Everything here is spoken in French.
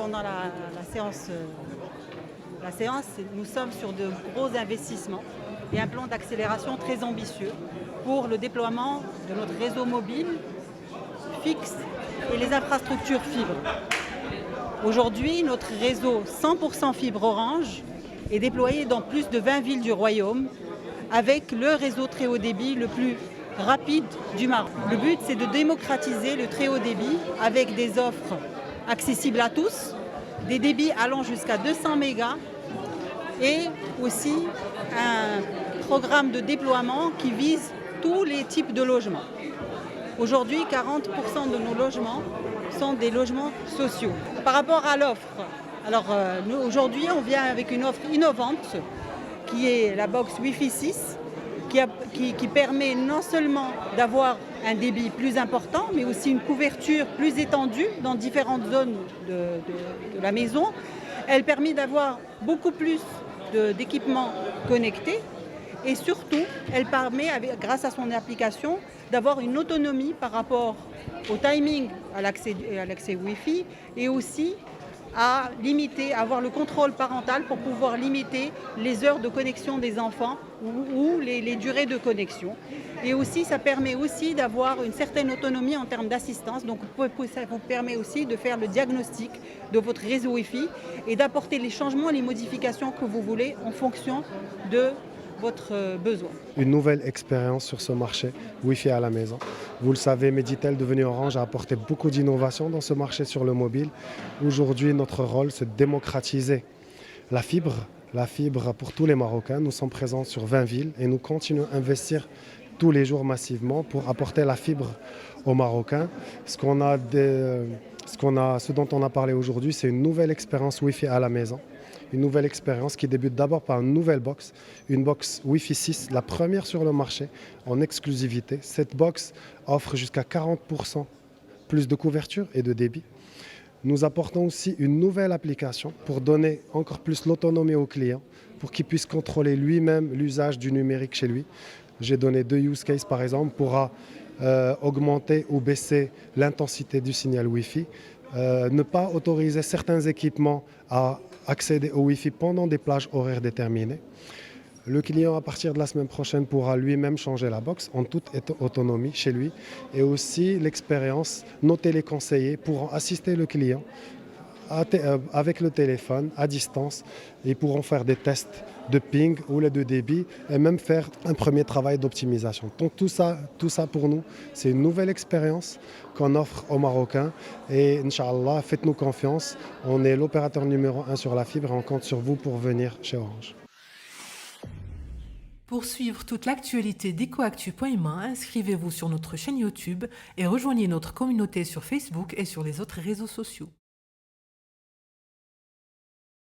pendant la séance, nous sommes sur de gros investissements et un plan d'accélération très ambitieux pour le déploiement de notre réseau mobile fixe et les infrastructures fibre. Aujourd'hui, notre réseau 100% fibre Orange est déployé dans plus de 20 villes du Royaume avec le réseau très haut débit le plus rapide du Maroc. Le but, c'est de démocratiser le très haut débit avec des offres accessibles à tous, des débits allant jusqu'à 200 mégas et aussi un programme de déploiement qui vise tous les types de logements. Aujourd'hui, 40% de nos logements sont des logements sociaux. Par rapport à l'offre, nous aujourd'hui on vient avec une offre innovante qui est la box Wi-Fi 6 qui permet non seulement d'avoir un débit plus important mais aussi une couverture plus étendue dans différentes zones de la maison. Elle permet d'avoir beaucoup plus d'équipements connectés et surtout elle permet, grâce à son application, d'avoir une autonomie par rapport au timing à l'accès Wi-Fi et aussi à avoir le contrôle parental pour pouvoir limiter les heures de connexion des enfants ou les durées de connexion. Et aussi, ça permet aussi d'avoir une certaine autonomie en termes d'assistance. Donc, ça vous permet aussi de faire le diagnostic de votre réseau Wi-Fi et d'apporter les changements et les modifications que vous voulez en fonction de votre besoin. Une nouvelle expérience sur ce marché Wi-Fi à la maison. Vous le savez, Meditel, devenu Orange, a apporté beaucoup d'innovations dans ce marché sur le mobile. Aujourd'hui, notre rôle, c'est de démocratiser la fibre pour tous les Marocains. Nous sommes présents sur 20 villes et nous continuons à investir tous les jours massivement pour apporter la fibre aux Marocains. Ce dont on a parlé aujourd'hui, c'est une nouvelle expérience Wi-Fi à la maison. Une nouvelle expérience qui débute d'abord par une nouvelle box, une box Wi-Fi 6, la première sur le marché en exclusivité. Cette box offre jusqu'à 40% plus de couverture et de débit. Nous apportons aussi une nouvelle application pour donner encore plus l'autonomie au client, pour qu'il puisse contrôler lui-même l'usage du numérique chez lui. J'ai donné 2 use cases par exemple, pourra augmenter ou baisser l'intensité du signal Wi-Fi, ne pas autoriser certains équipements à accéder au Wi-Fi pendant des plages horaires déterminées. Le client, à partir de la semaine prochaine, pourra lui-même changer la box en toute autonomie chez lui. Et aussi l'expérience, nos téléconseillers pourront assister le client avec le téléphone à distance. Ils pourront faire des tests de ping ou de débit et même faire un premier travail d'optimisation. Donc tout ça pour nous, c'est une nouvelle expérience qu'on offre aux Marocains et Inch'Allah, faites-nous confiance. On est l'opérateur numéro 1 sur la fibre et on compte sur vous pour venir chez Orange. Pour suivre toute l'actualité d'EcoActu.ma, inscrivez-vous sur notre chaîne YouTube et rejoignez notre communauté sur Facebook et sur les autres réseaux sociaux.